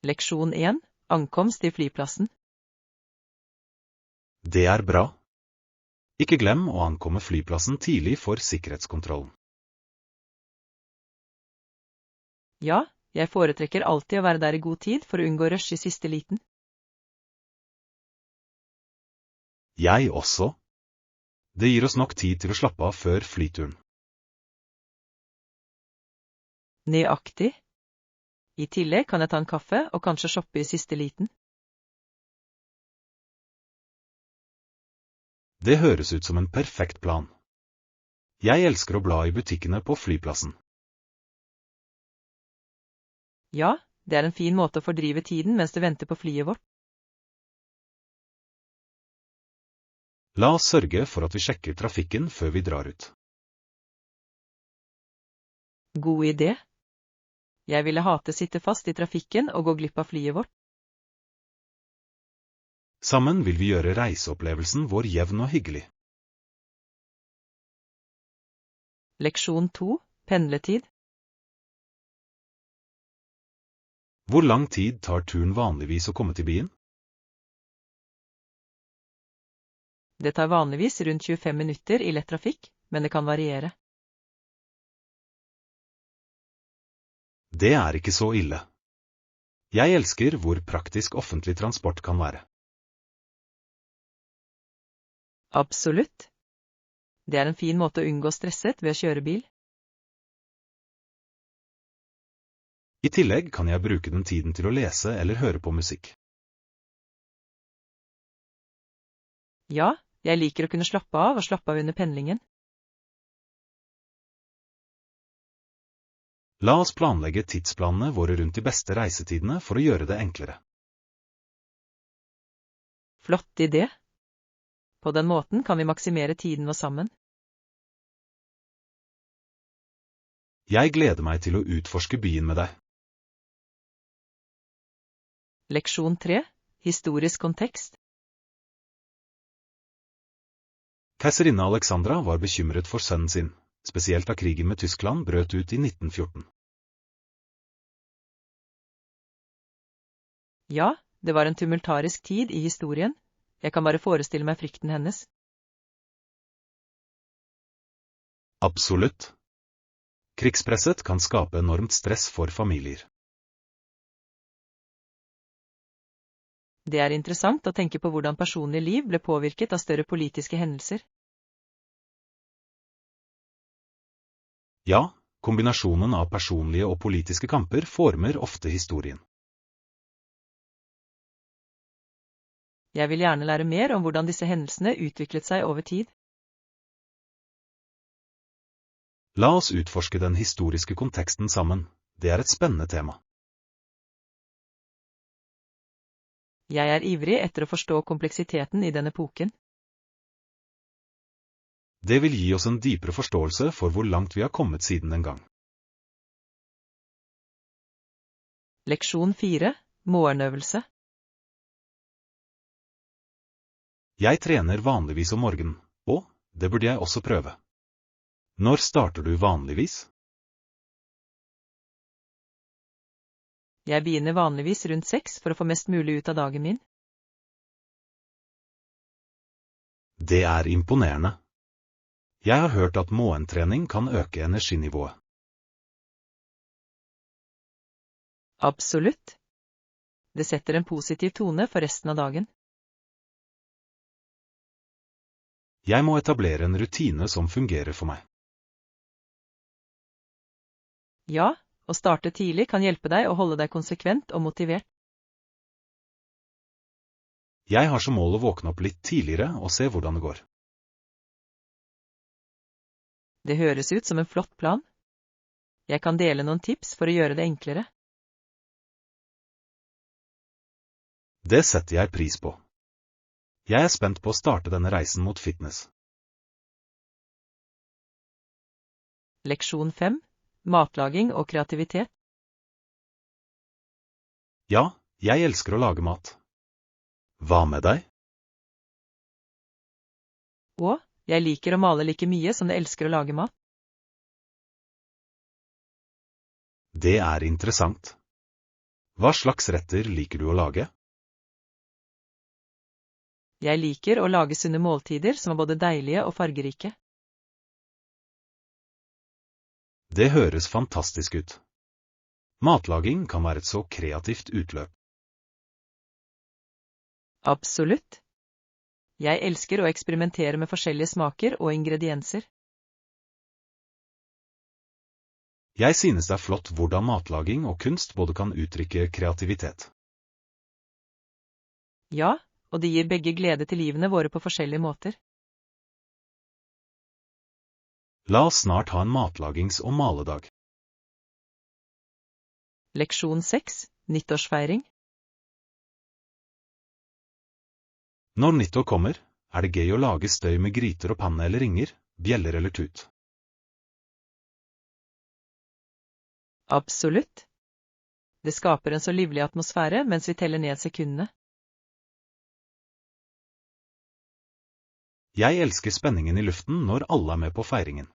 Leksjon 1. Ankomst til flyplassen. Det er bra. Ikke glem å ankomme flyplassen tidlig for sikkerhetskontrollen. Ja, jeg foretrekker alltid å være der i god tid for å unngå rush i siste liten. Jeg også. Det gir oss nok tid til å slappe av før flyturen. Nøyaktig. I tillegg kan jeg ta en kaffe og kanskje shoppe i siste liten. Det høres ut som en perfekt plan. Jeg elsker å bla i butikkene på flyplassen. Ja, det er en fin måte å fordrive tiden mens du venter på flyet vårt. La oss sørge for at vi sjekker trafikken før vi drar ut. God idé. Jeg ville hate sitte fast i trafikken og gå glipp av flyet vårt. Sammen vil vi gjøre reiseopplevelsen vår jevn og hyggelig. Leksjon 2. Pendletid. Hvor lang tid tar turen vanligvis å komme til byen? Det tar vanligvis rundt 25 minutter i lett trafikk, men det kan variere. Det er ikke så ille. Jeg elsker hvor praktisk offentlig transport kan være. Absolutt. Det er en fin måte å unngå stresset ved å kjøre bil. I tillegg kan jeg bruke den tiden til å lese eller høre på musikk. Ja, jeg liker å kunne slappe av under pendlingen. La oss planlegge tidsplanene våre rundt de beste reisetidene for å gjøre det enklere. Flott idé. På den måten kan vi maksimere tiden vår sammen. Jeg gleder meg til å utforske byen med deg. Leksjon 3. Historisk kontekst. Keiserinne Alexandra var bekymret for sønnen sin, spesielt da krigen med Tyskland brøt ut i 1914. Ja, det var en tumultarisk tid i historien. Jeg kan bare forestille meg frykten hennes. Absolutt. Krigspresset kan skape enormt stress for familier. Det er interessant å tenke på hvordan personlig liv ble påvirket av større politiske hendelser. Ja, kombinasjonen av personlige og politiske kamper former ofte historien. Jeg vil gjerne lære mer om hvordan disse hendelsene utviklet seg over tid. La oss utforske den historiske konteksten sammen. Det er et spennende tema. Jeg er ivrig etter å forstå kompleksiteten i denne epoken. Det vil gi oss en dypere forståelse for hvor langt vi har kommet siden den gang. Leksjon 4. Morgenøvelse. Jeg trener vanligvis om morgenen, og det burde jeg også prøve. Når starter du vanligvis? Jeg begynner vanligvis rundt 6 for å få mest mulig ut av dagen min. Det er imponerende. Jeg har hørt at morgentrening kan øke energinivået. Absolutt. Det setter en positiv tone for resten av dagen. Jeg må etablere en rutine som fungerer for meg. Ja, å starte tidlig kan hjelpe deg å holde deg konsekvent og motivert. Jeg har som mål å våkne opp litt tidligere og se hvordan det går. Det høres ut som en flott plan. Jeg kan dele noen tips for å gjøre det enklere. Det setter jeg pris på. Jeg er spent på å starte denne reisen mot fitness. Leksjon 5. Matlaging og kreativitet. Ja, jeg elsker å lage mat. Hva med deg? Og jeg liker å male like mye som jeg elsker å lage mat. Det er interessant. Hva slags retter liker du å lage? Jeg liker å lage sunne måltider som er både deilige og fargerike. Det høres fantastisk ut. Matlaging kan være et så kreativt utløp. Absolutt. Jeg elsker å eksperimentere med forskjellige smaker og ingredienser. Jeg synes det er flott hvordan matlaging og kunst både kan uttrykke kreativitet. Ja, og de gir begge glede til livene våre på forskjellige måter. La oss snart ha en matlagings- og maledag. Leksjon 6. Nyttårsfeiring. Når nyttår kommer, er det gøy å lage støy med gryter og panne eller ringer, bjeller eller tut. Absolutt. Det skaper en så livlig atmosfære mens vi teller ned sekundene. Jeg elsker spenningen i luften når alle er med på feiringen.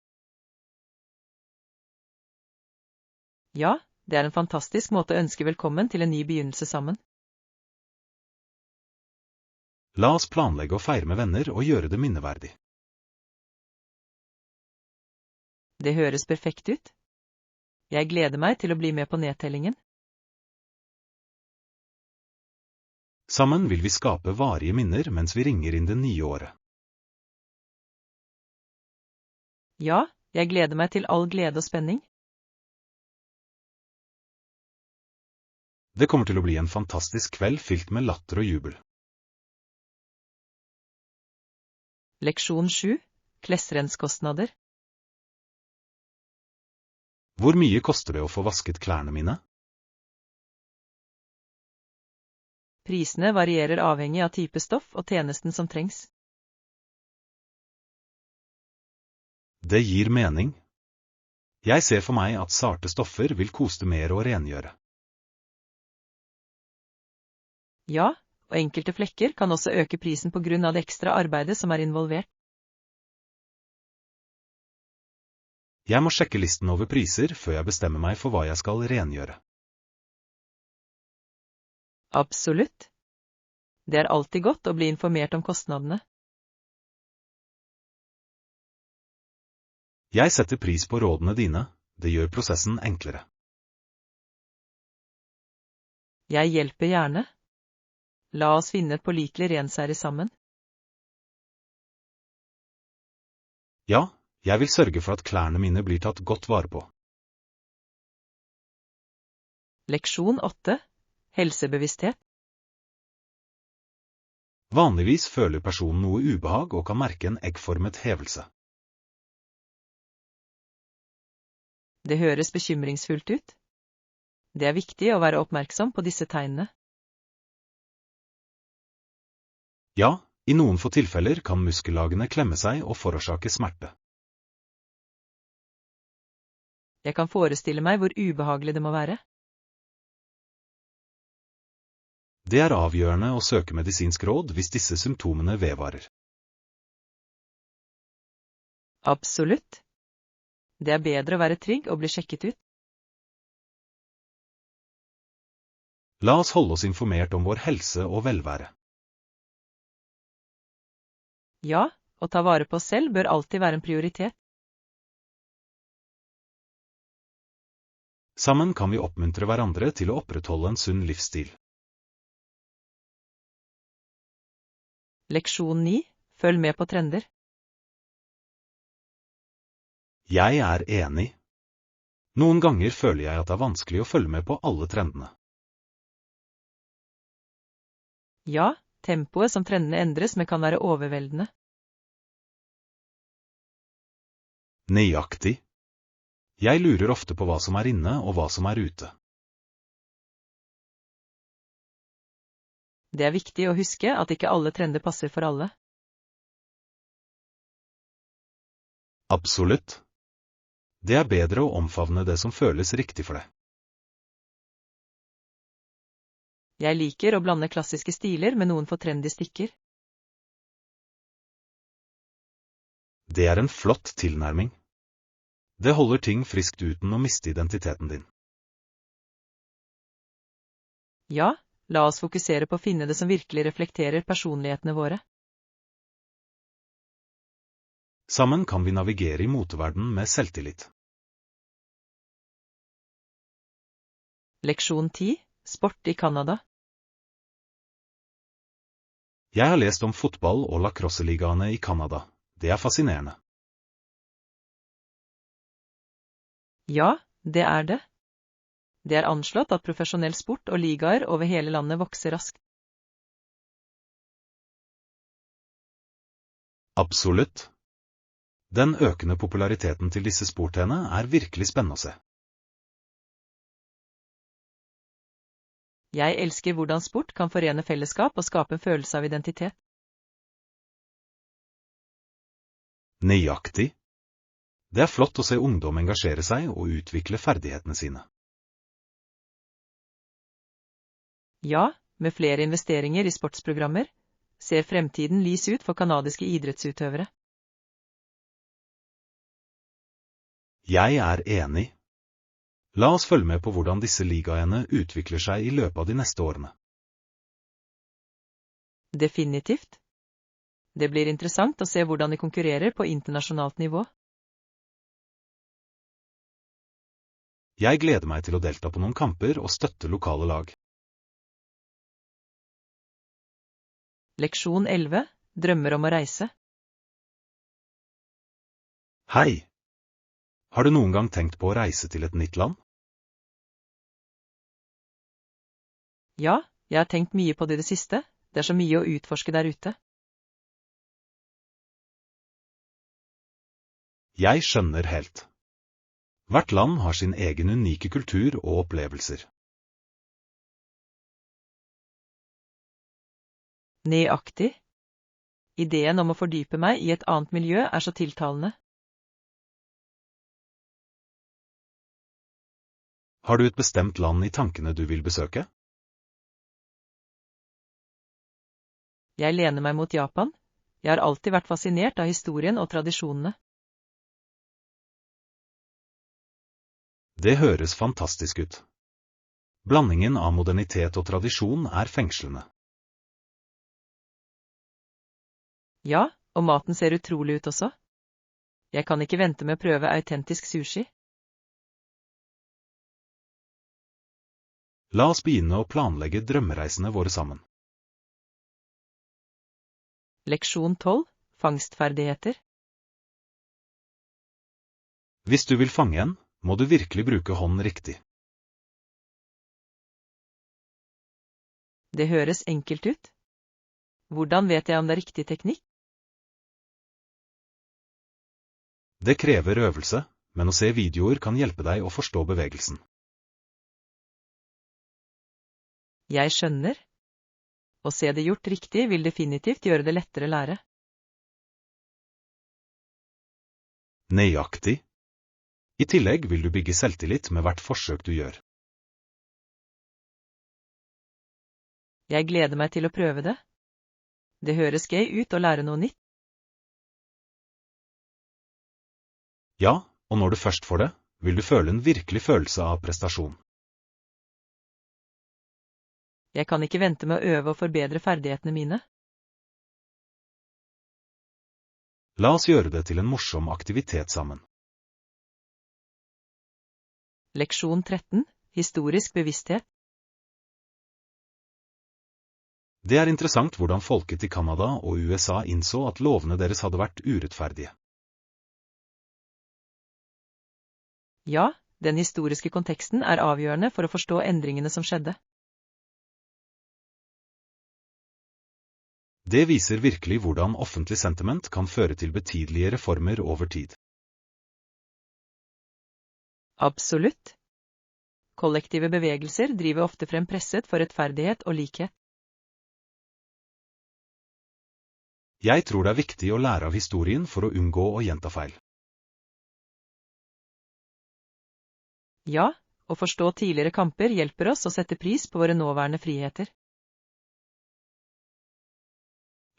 Ja, det er en fantastisk måte å ønske velkommen til en ny begynnelse sammen. La oss planlegge å feire med venner og gjøre det minneverdig. Det høres perfekt ut. Jeg gleder meg til å bli med på nedtellingen. Sammen vil vi skape varige minner mens vi ringer inn det nye året. Ja, jeg gleder meg til all glede og spenning. Det kommer til å bli en fantastisk kveld fylt med latter og jubel. Leksjon 7. Klesrenskostnader. Hvor mye koster det å få vasket klærne mine? Prisene varierer avhengig av type stoff og tjenesten som trengs. Det gir mening. Jeg ser for meg at sarte stoffer vil koste mer å rengjøre. Ja, og enkelte flekker kan også øke prisen på grunn av det ekstra arbeidet som er involvert. Jeg må sjekke listen over priser før jeg bestemmer meg for hva jeg skal rengjøre. Absolutt. Det er alltid godt å bli informert om kostnadene. Jeg setter pris på rådene dine, det gjør prosessen enklere. Jeg hjelper gjerne. La oss finne et pålitelig renserie sammen. Ja, jeg vil sørge for at klærne mine blir tatt godt vare på. Leksjon 8. Helsebevissthet. Vanligvis føler personen noe ubehag og kan merke en eggformet hevelse. Det høres bekymringsfullt ut. Det er viktig å være oppmerksom på disse tegnene. Ja, i noen få tilfeller kan muskellagene klemme seg og forårsake smerte. Jeg kan forestille meg hvor ubehagelig det må være. Det er avgjørende å søke medisinsk råd hvis disse symptomene vedvarer. Absolutt. Det er bedre å være trygg og bli sjekket ut. La oss holde oss informert om vår helse og velvære. Ja, å ta vare på oss selv bør alltid være en prioritet. Sammen kan vi oppmuntre hverandre til å opprettholde en sunn livsstil. Leksjon 9. Følg med på trender. Jeg er enig. Noen ganger føler jeg at det er vanskelig å følge med på alle trendene. Ja, tempoet som trendene endres med kan være overveldende. Nøyaktig. Jeg lurer ofte på hva som er inne og hva som er ute. Det er viktig å huske at ikke alle trender passer for alle. Absolutt. Det er bedre å omfavne det som føles riktig for deg. Jeg liker å blande klassiske stiler med noen få trendy stykker. Det er en flott tilnærming. Det holder ting friskt uten å miste identiteten din. Ja, la oss fokusere på å finne det som virkelig reflekterer personlighetene våre. Sammen kan vi navigere i moteverdenen med selvtillit. Leksjon 10. Sport i Canada. Jeg har lest om fotball- og lacrosse-ligaene i Canada. Det er fascinerende. Ja, det er det. Det er anslått at profesjonell sport og ligaer over hele landet vokser raskt. Absolutt. Den økende populariteten til disse sportene er virkelig spennende å se. Jeg elsker hvordan sport kan forene fellesskap og skape en følelse av identitet. Nøyaktig. Det er flott å se ungdom engasjere seg og utvikle ferdighetene sine. Ja, med flere investeringer i sportsprogrammer, ser fremtiden lys ut for kanadiske idrettsutøvere. Jeg er enig. La oss følge med på hvordan disse ligaene utvikler seg i løpet av de neste årene. Definitivt. Det blir interessant å se hvordan de konkurrerer på internasjonalt nivå. Jeg gleder meg til å delta på noen kamper og støtte lokale lag. Leksjon 11. Drømmer om å reise. Hei! Har du noen gang tenkt på å reise til et nytt land? Ja, jeg har tenkt mye på det i det siste. Det er så mye å utforske der ute. Jeg skjønner helt. Hvert land har sin egen unike kultur og opplevelser. Nøyaktig. Ideen om å fordype meg i et annet miljø er så tiltalende. Har du et bestemt land i tankene du vil besøke? Jeg lener meg mot Japan. Jeg har alltid vært fascinert av historien og tradisjonene. Det høres fantastisk ut. Blandingen av modernitet og tradisjon er fengslende. Ja, og maten ser utrolig ut også. Jeg kan ikke vente med å prøve autentisk sushi. La oss begynne å planlegge drømmereisene våre sammen. Leksjon 12. Fangstferdigheter. Hvis du vil fange en, må du virkelig bruke hånden riktig. Det høres enkelt ut. Hvordan vet jeg om det er riktig teknikk? Det krever øvelse, men å se videoer kan hjelpe deg å forstå bevegelsen. Jeg skjønner. Å se det gjort riktig vil definitivt gjøre det lettere å lære. Nøyaktig. I tillegg vil du bygge selvtillit med hvert forsøk du gjør. Jeg gleder meg til å prøve det. Det høres gøy ut å lære noe nytt. Ja, og når du først får det, vil du føle en virkelig følelse av prestasjon. Jeg kan ikke vente med å øve og forbedre ferdighetene mine. La oss gjøre det til en morsom aktivitet sammen. Leksjon 13. Historisk bevissthet. Det er interessant hvordan folket i Canada og USA innså at lovene deres hadde vært urettferdige. Ja, den historiske konteksten er avgjørende for å forstå endringene som skjedde. Det viser virkelig hvordan offentlig sentiment kan føre til betydelige reformer over tid. Absolutt. Kollektive bevegelser driver ofte frem presset for rettferdighet og likhet. Jeg tror det er viktig å lære av historien for å unngå å gjenta feil. Ja, å forstå tidligere kamper hjelper oss å sette pris på våre nåværende friheter.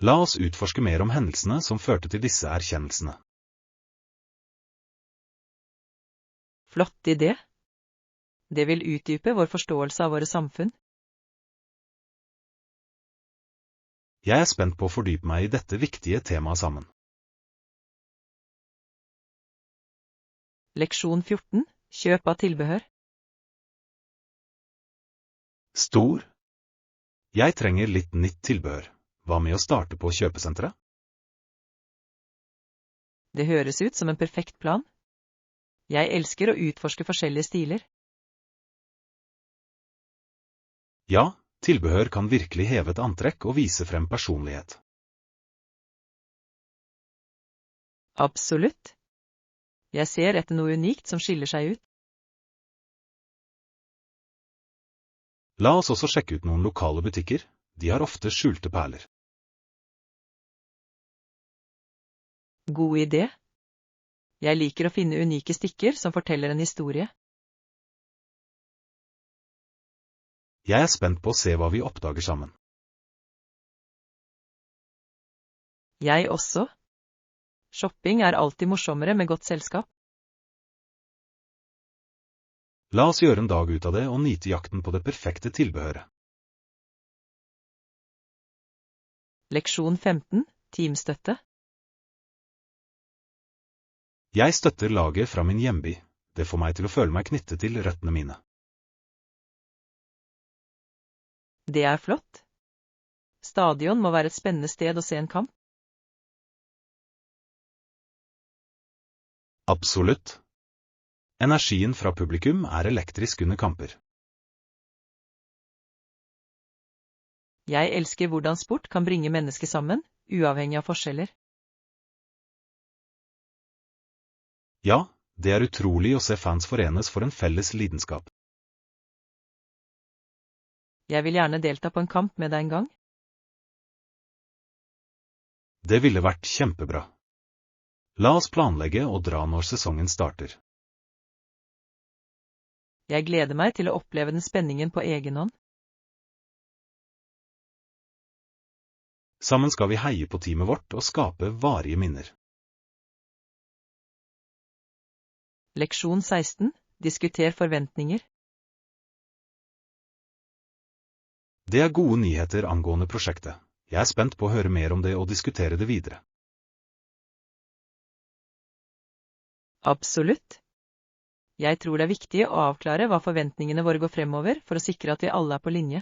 La oss utforske mer om hendelsene som førte til disse erkjennelsene. Flott idé. Det vil utdype vår forståelse av våre samfunn. Jeg er spent på å fordype meg i dette viktige temaet sammen. Leksjon 14. Kjøp av tilbehør. Stor. Jeg trenger litt nytt tilbehør. Hva med å starte på kjøpesenteret? Det høres ut som en perfekt plan. Jeg elsker å utforske forskjellige stiler. Ja, tilbehør kan virkelig heve et antrekk og vise frem personlighet. Absolutt. Jeg ser etter noe unikt som skiller seg ut. La oss også sjekke ut noen lokale butikker. De har ofte skjulte perler. God idé. Jeg liker å finne unike stykker som forteller en historie. Jeg er spent på å se hva vi oppdager sammen. Jeg også. Shopping er alltid morsommere med godt selskap. La oss gjøre en dag ut av det og nyte jakten på det perfekte tilbehøret. Leksjon 15. Teamstøtte. Jeg støtter laget fra min hjemby. Det får meg til å føle meg knyttet til røttene mine. Det er flott. Stadion må være et spennende sted å se en kamp. Absolutt. Energien fra publikum er elektrisk under kamper. Jeg elsker hvordan sport kan bringe mennesker sammen, uavhengig av forskjeller. Ja, det er utrolig å se fans forenes for en felles lidenskap. Jeg vil gjerne delta på en kamp med deg en gang. Det ville vært kjempebra. La oss planlegge og dra når sesongen starter. Jeg gleder meg til å oppleve den spenningen på egen hånd. Sammen skal vi heie på teamet vårt og skape varige minner. Leksjon 16. Diskuter forventninger. Det er gode nyheter angående prosjektet. Jeg er spent på å høre mer om det og diskutere det videre. Absolutt. Jeg tror det er viktig å avklare hva forventningene våre går fremover for å sikre at vi alle er på linje.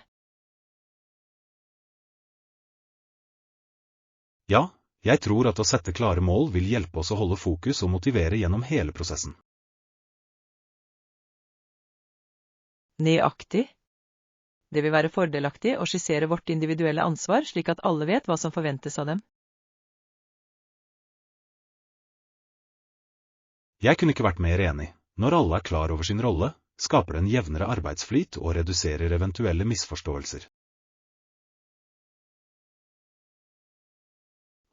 Ja, jeg tror at å sette klare mål vil hjelpe oss å holde fokus og motivere gjennom hele prosessen. Nøyaktig. Det vil være fordelaktig å skissere vårt individuelle ansvar slik at alle vet hva som forventes av dem. Jeg kunne ikke vært mer enig. Når alle er klar over sin rolle, skaper det en jevnere arbeidsflyt og reduserer eventuelle misforståelser.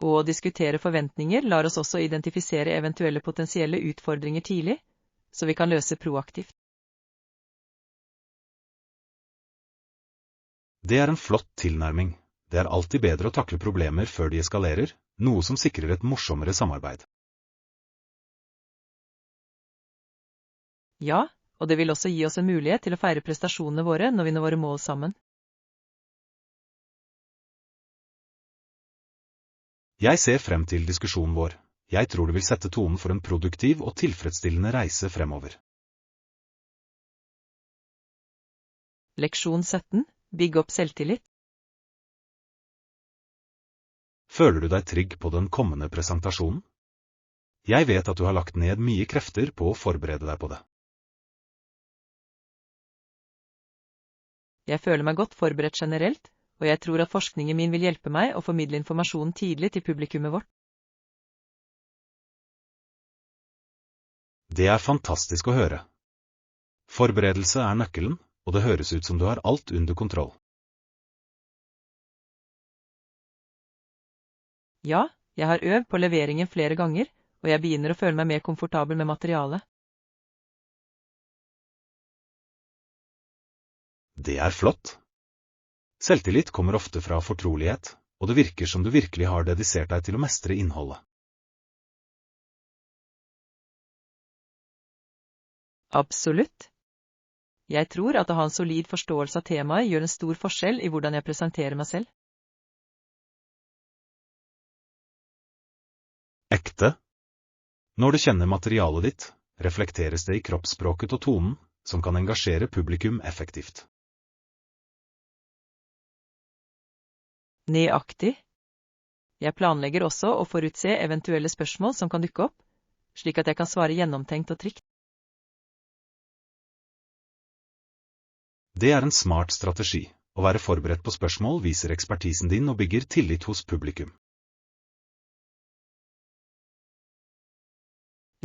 Å diskutere forventninger lar oss også identifisere eventuelle potensielle utfordringer tidlig, så vi kan løse proaktivt. Det er en flott tilnærming. Det er alltid bedre å takle problemer før de eskalerer, noe som sikrer et morsommere samarbeid. Ja, og det vil også gi oss en mulighet til å feire prestasjonene våre når vi når våre mål sammen. Jeg ser frem til diskusjonen vår. Jeg tror det vil sette tonen for en produktiv og tilfredsstillende reise fremover. Leksjon 17. Bygg opp selvtillit. Føler du deg trygg på den kommende presentasjonen? Jeg vet at du har lagt ned mye krefter på å forberede deg på det. Jeg føler meg godt forberedt generelt, og jeg tror at forskningen min vil hjelpe meg å formidle informasjonen tidlig til publikummet vårt. Det er fantastisk å høre. Forberedelse er nøkkelen, og det høres ut som du har alt under kontroll. Ja, jeg har øvd på leveringen flere ganger, og jeg begynner å føle meg mer komfortabel med materialet. Det er flott. Selvtillit kommer ofte fra fortrolighet, og det virker som du virkelig har dedisert deg til å mestre innholdet. Absolutt. Jeg tror at å ha en solid forståelse av temaet gjør en stor forskjell i hvordan jeg presenterer meg selv. Ekte? Når du kjenner materialet ditt, reflekteres det i kroppsspråket og tonen, som kan engasjere publikum effektivt. Nøyaktig. Jeg planlegger også å forutse eventuelle spørsmål som kan dukke opp, slik at jeg kan svare gjennomtenkt og trygt. Det er en smart strategi. Å være forberedt på spørsmål viser ekspertisen din og bygger tillit hos publikum.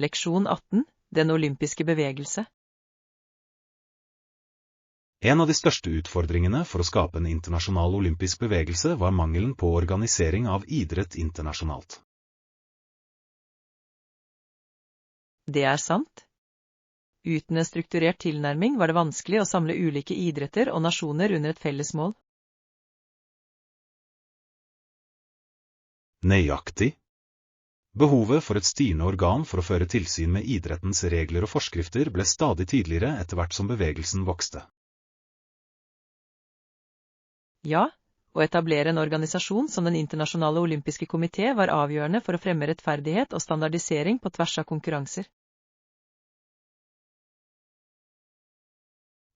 Leksjon 18. Den olympiske bevegelse. En av de største utfordringene for å skape en internasjonal olympisk bevegelse var mangelen på organisering av idrett internasjonalt. Det er sant. Uten en strukturert tilnærming var det vanskelig å samle ulike idretter og nasjoner under et felles mål. Nøyaktig. Behovet for et styrende organ for å føre tilsyn med idrettens regler og forskrifter ble stadig tydeligere etter hvert som bevegelsen vokste. Ja, å etablere en organisasjon som Den internasjonale olympiske komité var avgjørende for å fremme rettferdighet og standardisering på tvers av konkurranser.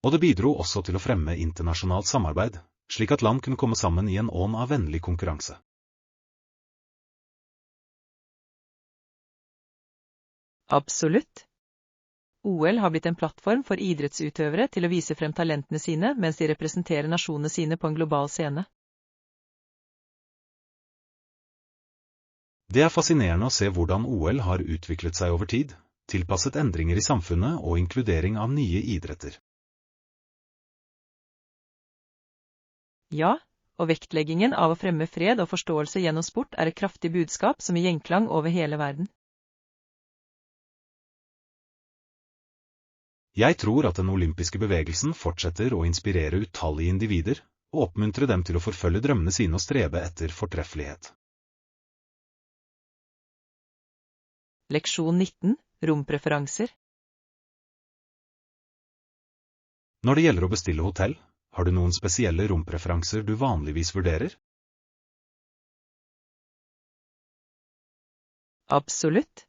Og det bidro også til å fremme internasjonalt samarbeid, slik at land kunne komme sammen i en ånd av vennlig konkurranse. Absolutt. OL har blitt en plattform for idrettsutøvere til å vise frem talentene sine mens de representerer nasjonene sine på en global scene. Det er fascinerende å se hvordan OL har utviklet seg over tid, tilpasset endringer i samfunnet og inkludering av nye idretter. Ja, og vektleggingen av å fremme fred og forståelse gjennom sport er et kraftig budskap som gir gjenklang over hele verden. Jeg tror at den olympiske bevegelsen fortsetter å inspirere utallige individer, og oppmuntre dem til å forfølge drømmene sine og strebe etter fortreffelighet. Leksjon 19. Rompreferanser. Når det gjelder å bestille hotell, har du noen spesielle rompreferanser du vanligvis vurderer? Absolutt.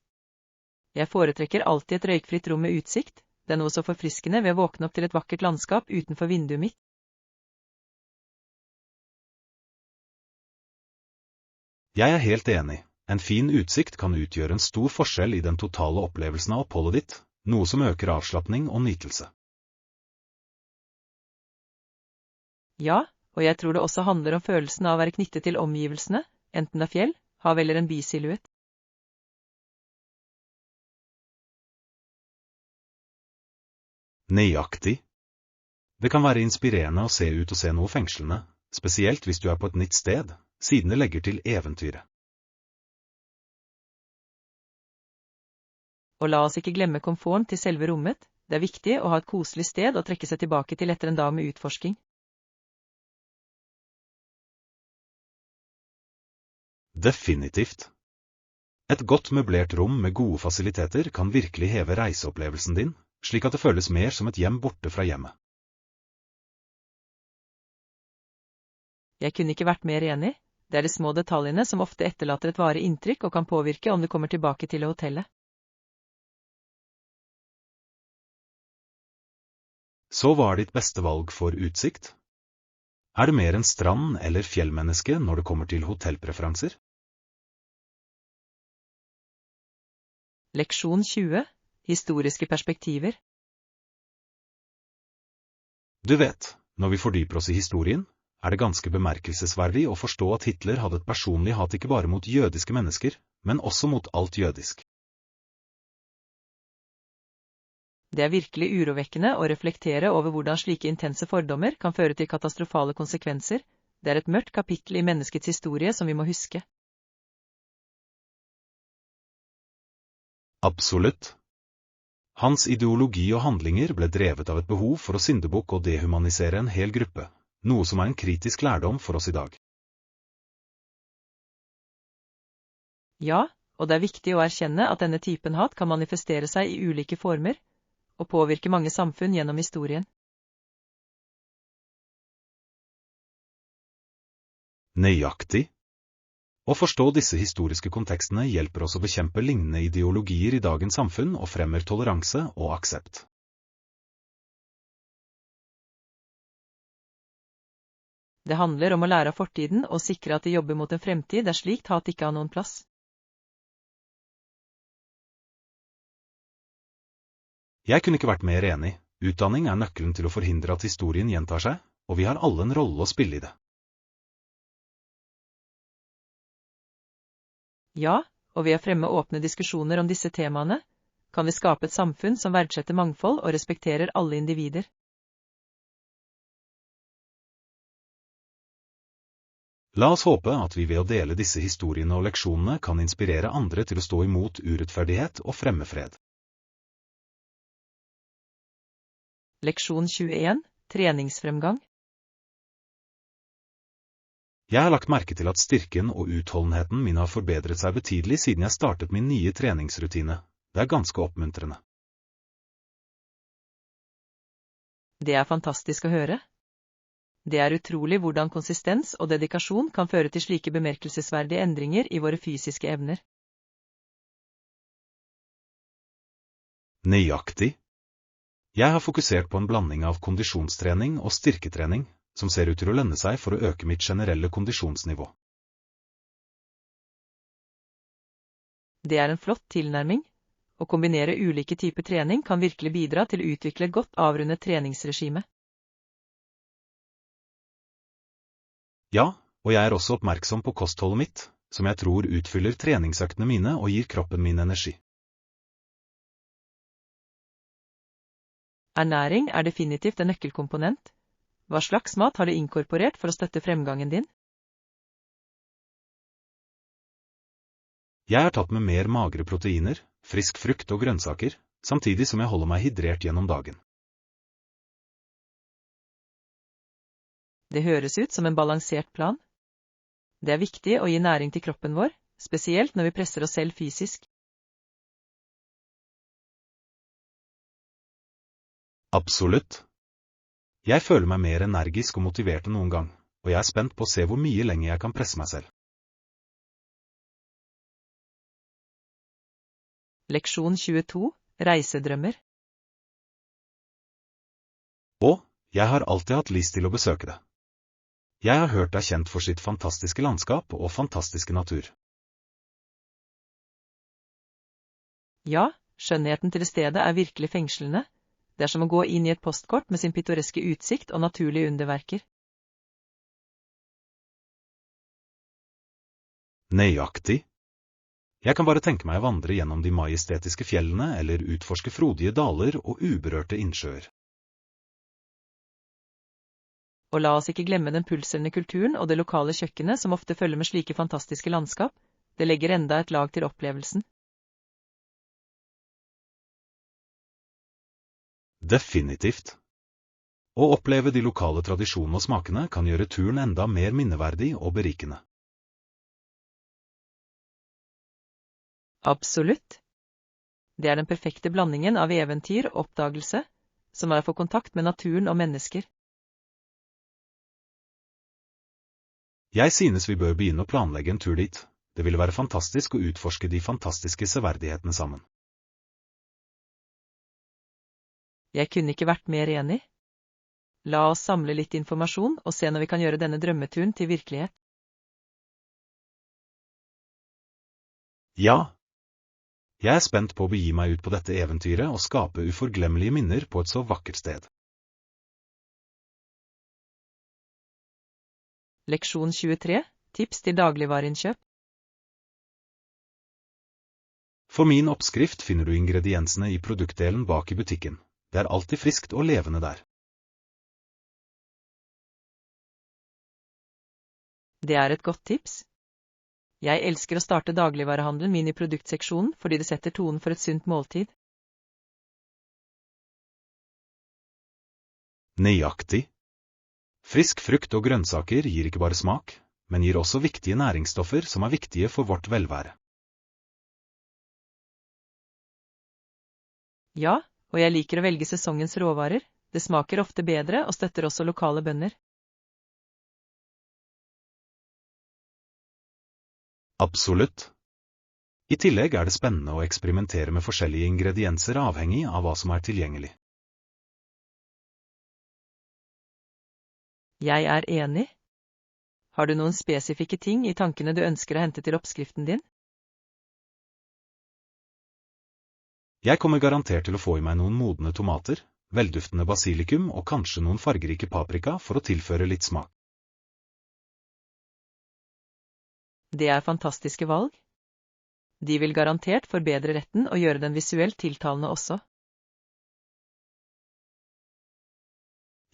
Jeg foretrekker alltid et røykfritt rom med utsikt. Det er noe så forfriskende ved å våkne opp til et vakkert landskap utenfor vinduet mitt. Jeg er helt enig. En fin utsikt kan utgjøre en stor forskjell i den totale opplevelsen av oppholdet ditt, noe som øker avslapning og nytelse. Ja, og jeg tror det også handler om følelsen av å være knyttet til omgivelsene, enten det er fjell, hav eller en bysilhuett. Nøyaktig. Det kan være inspirerende å se ut og se noe fengslende, spesielt hvis du er på et nytt sted, siden det legger til eventyret. Og la oss ikke glemme komforten til selve rommet. Det er viktig å ha et koselig sted å trekke seg tilbake til etter en dag med utforsking. Definitivt. Et godt møblert rom med gode fasiliteter kan virkelig heve reiseopplevelsen din, slik at det føles mer som et hjem borte fra hjemmet. Jeg kunne ikke vært mer enig. Det er de små detaljene som ofte etterlater et varig inntrykk og kan påvirke om du kommer tilbake til hotellet. Så hva er ditt beste valg for utsikt? Er du mer en strand- eller fjellmenneske når det kommer til hotellpreferanser? Leksjon 20. Historiske perspektiver. Du vet, når vi fordyper oss i historien, er det ganske bemerkelsesverdig å forstå at Hitler hadde et personlig hat ikke bare mot jødiske mennesker, men også mot alt jødisk. Det er virkelig urovekkende å reflektere over hvordan slike intense fordommer kan føre til katastrofale konsekvenser. Det er et mørkt kapittel i menneskets historie som vi må huske. Absolutt. Hans ideologi og handlinger ble drevet av et behov for å syndebukke og dehumanisere en hel gruppe, noe som er en kritisk lærdom for oss i dag. Ja, og det er viktig å erkjenne at denne typen hat kan manifestere seg i ulike former, og påvirke mange samfunn gjennom historien. Nøyaktig. Å forstå disse historiske kontekstene hjelper oss å bekjempe lignende ideologier i dagens samfunn og fremmer toleranse og aksept. Det handler om å lære av fortiden og sikre at de jobber mot en fremtid der slikt hat ikke har noen plass. Jeg kunne ikke vært mer enig. Utdanning er nøkkelen til å forhindre at historien gjentar seg, og vi har alle en rolle å spille i det. Ja, og ved å fremme åpne diskusjoner om disse temaene, kan vi skape et samfunn som verdsetter mangfold og respekterer alle individer. La oss håpe at vi ved å dele disse historiene og leksjonene kan inspirere andre til å stå imot urettferdighet og fremme fred. Leksjon 21. Treningsfremgang. Jeg har lagt merke til at styrken og utholdenheten min har forbedret seg betydelig siden jeg startet min nye treningsrutine. Det er ganske oppmuntrende. Det er fantastisk å høre. Det er utrolig hvordan konsistens og dedikasjon kan føre til slike bemerkelsesverdige endringer i våre fysiske evner. Nøyaktig. Jeg har fokusert på en blanding av kondisjonstrening og styrketrening, som ser ut til å lønne seg for å øke mitt generelle kondisjonsnivå. Det er en flott tilnærming. Å kombinere ulike typer trening kan virkelig bidra til å utvikle et godt avrundet treningsregime. Ja, og jeg er også oppmerksom på kostholdet mitt, som jeg tror utfyller treningsøktene mine og gir kroppen min energi. Ernæring er definitivt en nøkkelkomponent. Hva slags mat har du inkorporert for å støtte fremgangen din? Jeg har tatt med mer magre proteiner, frisk frukt og grønnsaker, samtidig som jeg holder meg hydrert gjennom dagen. Det høres ut som en balansert plan. Det er viktig å gi næring til kroppen vår, spesielt når vi presser oss selv fysisk. Absolutt. Jeg føler meg mer energisk og motivert enn noen gang, og jeg er spent på å se hvor mye lenger jeg kan presse meg selv. Leksjon 22. Reisedrømmer. Og jeg har alltid hatt lyst til å besøke det. Jeg har hørt det er kjent for sitt fantastiske landskap og fantastiske natur. Ja, skjønnheten til stedet er virkelig fengslende. Det er som å gå inn i et postkort med sin pittoreske utsikt og naturlige underverker. Nøyaktig. Jeg kan bare tenke meg å vandre gjennom de majestetiske fjellene eller utforske frodige daler og uberørte innsjøer. Og la oss ikke glemme den pulserende kulturen og det lokale kjøkkenet som ofte følger med slike fantastiske landskap. Det legger enda et lag til opplevelsen. Definitivt. Å oppleve de lokale tradisjonene og smakene kan gjøre turen enda mer minneverdig og berikende. Absolutt. Det er den perfekte blandingen av eventyr og oppdagelse, som er å få kontakt med naturen og mennesker. Jeg synes vi bør begynne å planlegge en tur dit. Det ville være fantastisk å utforske de fantastiske severdighetene sammen. Jeg kunne ikke vært mer enig. La oss samle litt informasjon og se når vi kan gjøre denne drømmeturen til virkelighet. Ja. Jeg er spent på å begi meg ut på dette eventyret og skape uforglemmelige minner på et så vakkert sted. Leksjon 23. Tips til dagligvareinnkjøp. For min oppskrift finner du ingrediensene i produktdelen bak i butikken. Det er alltid friskt og levende der. Det er et godt tips. Jeg elsker å starte dagligvarehandelen min i produktseksjonen fordi det setter tonen for et sunt måltid. Nøyaktig. Frisk frukt og grønnsaker gir ikke bare smak, men gir også viktige næringsstoffer som er viktige for vårt velvære. Ja, og jeg liker å velge sesongens råvarer. Det smaker ofte bedre og støtter også lokale bønder. Absolutt. I tillegg er det spennende å eksperimentere med forskjellige ingredienser avhengig av hva som er tilgjengelig. Jeg er enig. Har du noen spesifikke ting i tankene du ønsker å hente til oppskriften din? Jeg kommer garantert til å få i meg noen modne tomater, velduftende basilikum og kanskje noen fargerike paprika for å tilføre litt smak. Det er fantastiske valg. De vil garantert forbedre retten og gjøre den visuelt tiltalende også.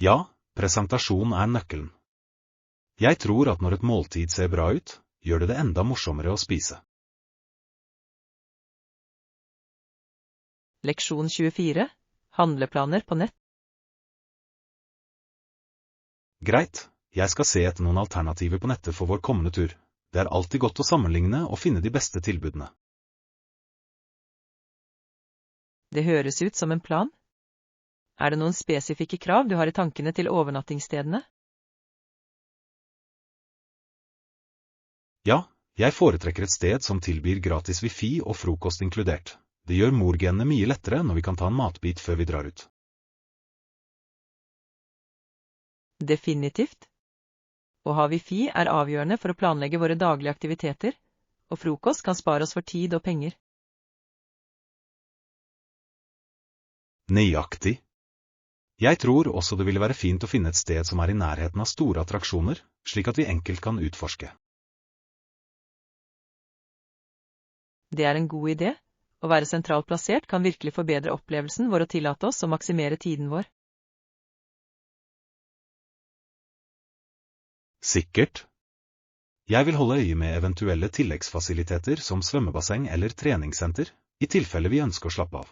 Ja, presentasjon er nøkkelen. Jeg tror at når et måltid ser bra ut, gjør det enda morsommere å spise. Leksjon 24. Handleplaner på nett. Greit, jeg skal se etter noen alternativer på nettet for vår kommende tur. Det er alltid godt å sammenligne og finne de beste tilbudene. Det høres ut som en plan. Er det noen spesifikke krav du har i tankene til overnattingsstedene? Ja, jeg foretrekker et sted som tilbyr gratis wifi og frokost inkludert. Det gjør morgenene mye lettere når vi kan ta en matbit før vi drar ut. Definitivt. Å ha wifi er avgjørende for å planlegge våre daglige aktiviteter, og frokost kan spare oss for tid og penger. Nøyaktig. Jeg tror også det ville være fint å finne et sted som er i nærheten av store attraksjoner, slik at vi enkelt kan utforske. Det er en god idé. Å være sentralt plassert kan virkelig forbedre opplevelsen vår og tillate oss å maksimere tiden vår. Sikkert. Jeg vil holde øye med eventuelle tilleggsfasiliteter som svømmebasseng eller treningssenter, i tilfelle vi ønsker å slappe av.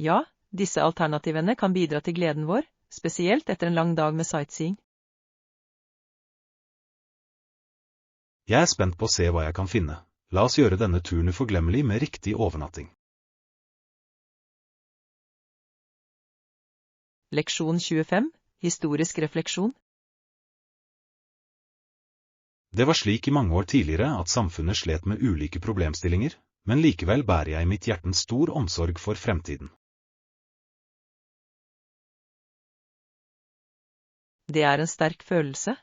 Ja, disse alternativene kan bidra til gleden vår, spesielt etter en lang dag med sightseeing. Jeg er spent på å se hva jeg kan finne. La oss gjøre denne turen uforglemmelig med riktig overnatting. Leksjon 25. Historisk refleksjon. Det var slik i mange år tidligere at samfunnet slet med ulike problemstillinger, men likevel bærer jeg i mitt hjerte stor omsorg for fremtiden. Det er en sterk følelse.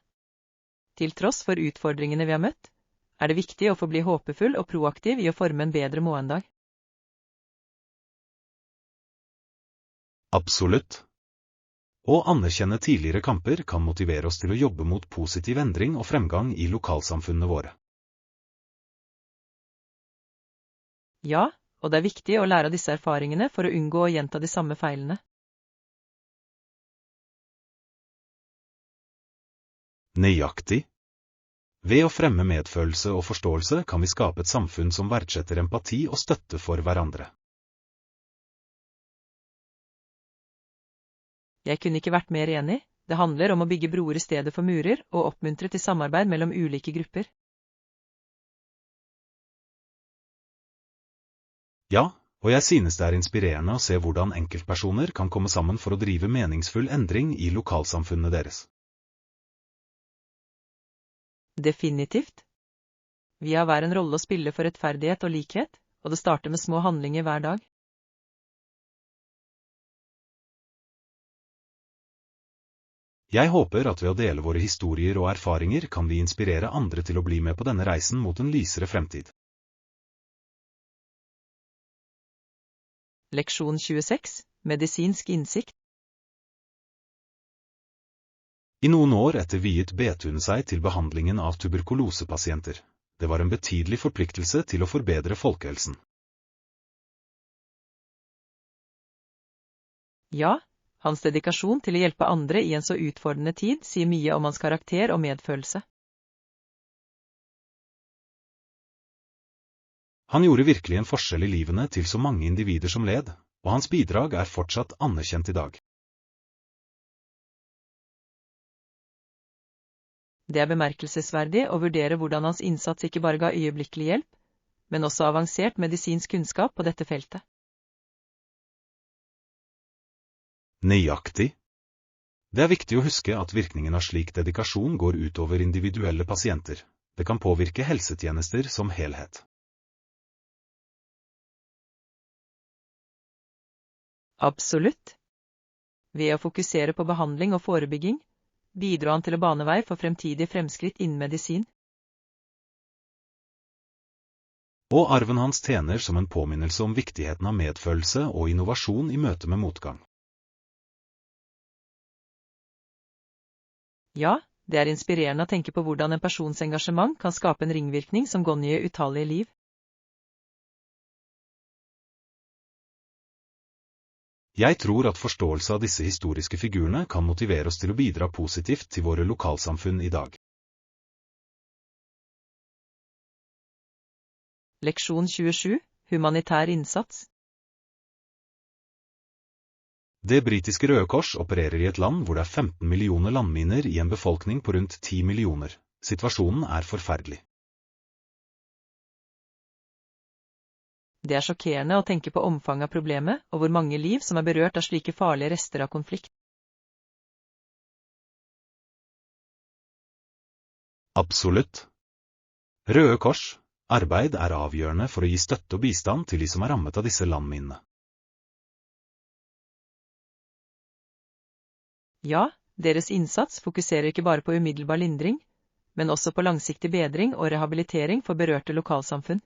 Til tross for utfordringene vi har møtt, er det viktig å forbli håpefull og proaktiv i å forme en bedre morgendag. Absolutt. Å anerkjenne tidligere kamper kan motivere oss til å jobbe mot positiv endring og fremgang i lokalsamfunnene våre. Ja, og det er viktig å lære av disse erfaringene for å unngå å gjenta de samme feilene. Nøyaktig. Ved å fremme medfølelse og forståelse kan vi skape et samfunn som verdsetter empati og støtte for hverandre. Jeg kunne ikke vært mer enig. Det handler om å bygge broer i stedet for murer og oppmuntre til samarbeid mellom ulike grupper. Ja, og jeg synes det er inspirerende å se hvordan enkeltpersoner kan komme sammen for å drive meningsfull endring i lokalsamfunnene deres. Definitivt. Vi har hver en rolle å spille for rettferdighet og likhet, og det starter med små handlinger hver dag. Jeg håper at ved å dele våre historier og erfaringer kan vi inspirere andre til å bli med på denne reisen mot en lysere fremtid. Leksjon 26. Medisinsk innsikt. I noen år etter viet Betun seg til behandlingen av tuberkulosepasienter. Det var en betydelig forpliktelse til å forbedre folkehelsen. Ja, hans dedikasjon til å hjelpe andre i en så utfordrende tid sier mye om hans karakter og medfølelse. Han gjorde virkelig en forskjell i livene til så mange individer som led, og hans bidrag er fortsatt anerkjent i dag. Det er bemerkelsesverdig å vurdere hvordan hans innsats ikke bare ga øyeblikkelig hjelp, men også avansert medisinsk kunnskap på dette feltet. Nøyaktig. Det er viktig å huske at virkningen av slik dedikasjon går utover individuelle pasienter. Det kan påvirke helsetjenester som helhet. Absolutt. Ved å fokusere på behandling og forebygging, bidro han til å bane vei for fremtidige fremskritt innen medisin. Og arven hans tjener som en påminnelse om viktigheten av medfølelse og innovasjon i møte med motgang. Ja, det er inspirerende å tenke på hvordan en persons engasjement kan skape en ringvirkning som gagner utallige liv. Jeg tror at forståelse av disse historiske figurene kan motivere oss til å bidra positivt til våre lokalsamfunn i dag. Leksjon 27. Humanitær innsats. Det britiske Røde Kors opererer i et land hvor det er 15 millioner landminer i en befolkning på rundt 10 millioner. Situasjonen er forferdelig. Det er sjokkerende å tenke på omfanget av problemet og hvor mange liv som er berørt av slike farlige rester av konflikt. Absolutt. Røde Kors arbeid er avgjørende for å gi støtte og bistand til de som er rammet av disse landminene. Ja, deres innsats fokuserer ikke bare på umiddelbar lindring, men også på langsiktig bedring og rehabilitering for berørte lokalsamfunn.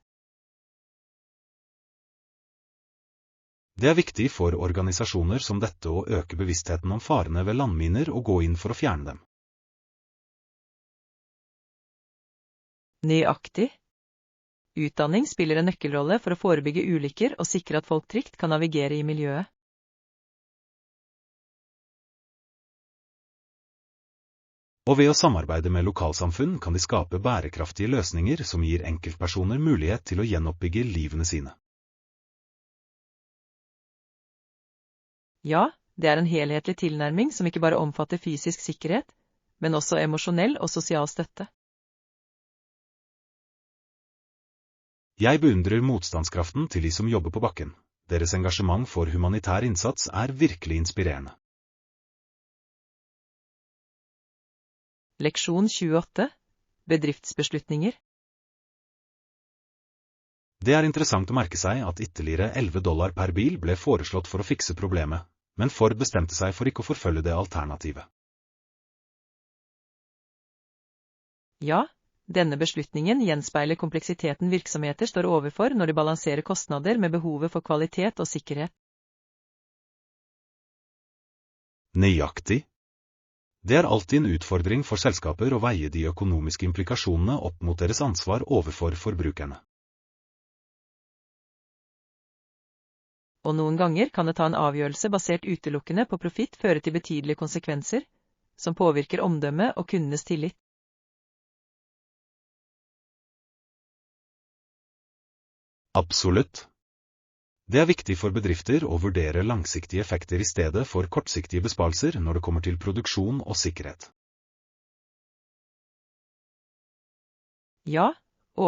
Det er viktig for organisasjoner som dette å øke bevisstheten om farene ved landminer og gå inn for å fjerne dem. Nøyaktig. Utdanning spiller en nøkkelrolle for å forebygge ulykker og sikre at folk trygt kan navigere i miljøet. Og ved å samarbeide med lokalsamfunn kan de skape bærekraftige løsninger som gir enkeltpersoner mulighet til å gjenoppbygge livene sine. Ja, det er en helhetlig tilnærming som ikke bare omfatter fysisk sikkerhet, men også emosjonell og sosial støtte. Jeg beundrer motstandskraften til de som jobber på bakken. Deres engasjement for humanitær innsats er virkelig inspirerende. Leksjon 28. Bedriftsbeslutninger. Det er interessant å merke seg at ytterligere $11 per bil ble foreslått for å fikse problemet, men Ford bestemte seg for ikke å forfølge det alternativet. Ja, denne beslutningen gjenspeiler kompleksiteten virksomheter står overfor når de balanserer kostnader med behovet for kvalitet og sikkerhet. Nøyaktig. Det er alltid en utfordring for selskaper å veie de økonomiske implikasjonene opp mot deres ansvar overfor forbrukerne. Og noen ganger kan det ta en avgjørelse basert utelukkende på profitt føre til betydelige konsekvenser, som påvirker omdømme og kundenes tillit. Absolutt. Det er viktig for bedrifter å vurdere langsiktige effekter i stedet for kortsiktige besparelser når det kommer til produksjon og sikkerhet. Ja,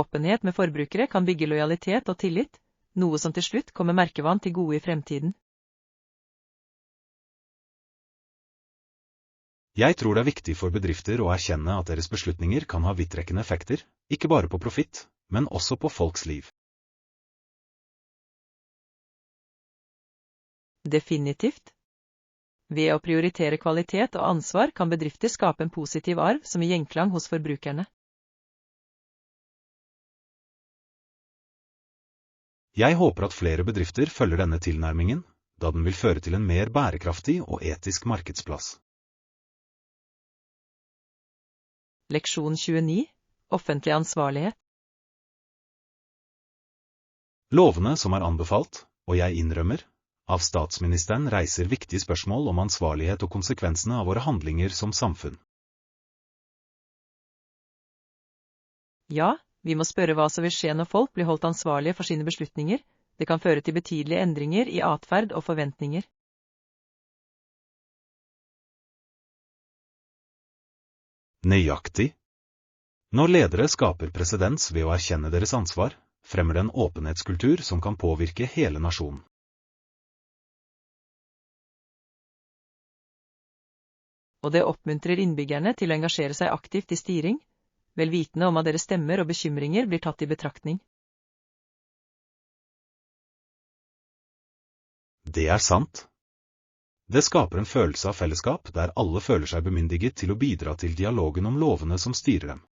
åpenhet med forbrukere kan bygge lojalitet og tillit, noe som til slutt kommer merkevann til gode i fremtiden. Jeg tror det er viktig for bedrifter å erkjenne at deres beslutninger kan ha vidtrekkende effekter, ikke bare på profitt, men også på folks liv. Definitivt. Ved å prioritere kvalitet og ansvar kan bedrifter skape en positiv arv som gir gjenklang hos forbrukerne. Jeg håper at flere bedrifter følger denne tilnærmingen, da den vil føre til en mer bærekraftig og etisk markedsplass. Leksjon 29. Offentlig ansvarlighet. Lovene som er anbefalt, og jeg innrømmer, av statsministeren reiser viktige spørsmål om ansvarlighet og konsekvensene av våre handlinger som samfunn. Ja, vi må spørre hva som vil skje når folk blir holdt ansvarlige for sine beslutninger. Det kan føre til betydelige endringer i atferd og forventninger. Nøyaktig. Når ledere skaper presedens ved å erkjenne deres ansvar, fremmer det en åpenhetskultur som kan påvirke hele nasjonen. og det oppmuntrer innbyggerne til å engasjere seg aktivt i styring, vel vitende om at deres stemmer og bekymringer blir tatt i betraktning. Det er sant. Det skaper en følelse av fellesskap der alle føler seg bemyndiget til å bidra til dialogen om lovene som styrer dem.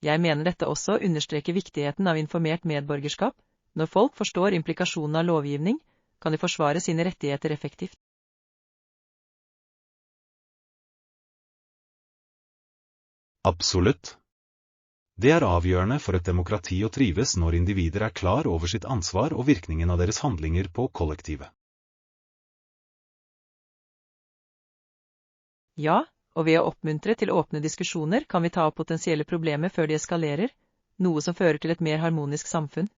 Jeg mener dette også understreker viktigheten av informert medborgerskap. Når folk forstår implikasjonene av lovgivning, kan de forsvare sine rettigheter effektivt. Absolutt. Det er avgjørende for et demokrati å trives når individer er klar over sitt ansvar og virkningen av deres handlinger på kollektivet. Ja, og ved å oppmuntre til åpne diskusjoner kan vi ta opp potensielle problemer før de eskalerer, noe som fører til et mer harmonisk samfunn.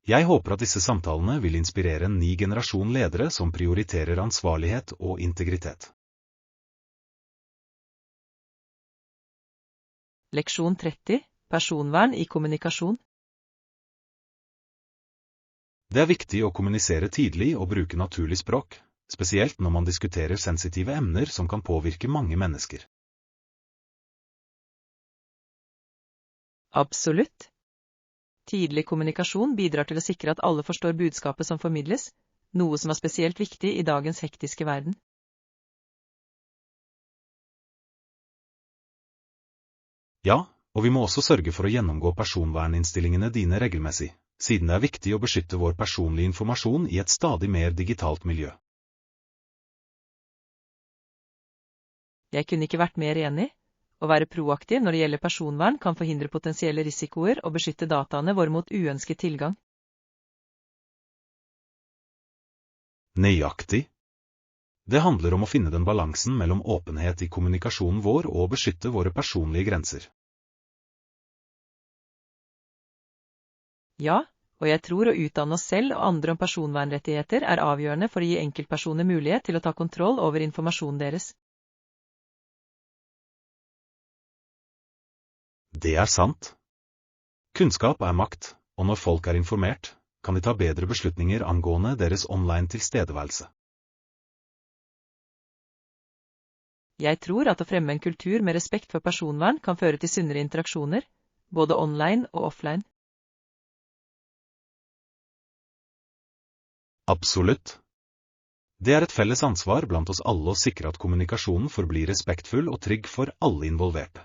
Jeg håper at disse samtalene vil inspirere en ny generasjon ledere som prioriterer ansvarlighet og integritet. Leksjon 30. Personvern i kommunikasjon. Det er viktig å kommunisere tidlig og bruke naturlig språk, spesielt når man diskuterer sensitive emner som kan påvirke mange mennesker. Absolutt. Tidlig kommunikasjon bidrar til å sikre at alle forstår budskapet som formidles, noe som er spesielt viktig i dagens hektiske verden. Ja, og vi må også sørge for å gjennomgå personverninnstillingene dine regelmessig, siden det er viktig å beskytte vår personlige informasjon i et stadig mer digitalt miljø. Jeg kunne ikke vært mer enig. Å være proaktiv når det gjelder personvern kan forhindre potensielle risikoer og beskytte dataene våre mot uønsket tilgang. Nøyaktig. Det handler om å finne den balansen mellom åpenhet i kommunikasjonen vår og beskytte våre personlige grenser. Ja, og jeg tror å utdanne oss selv og andre om personvernrettigheter er avgjørende for å gi enkeltpersoner mulighet til å ta kontroll over informasjonen deres. Det er sant. Kunnskap er makt, og når folk er informert, kan de ta bedre beslutninger angående deres online tilstedeværelse. Jeg tror at å fremme en kultur med respekt for personvern kan føre til sunnere interaksjoner, både online og offline. Absolutt. Det er et felles ansvar blant oss alle å sikre at kommunikasjonen forblir respektfull og trygg for alle involverte.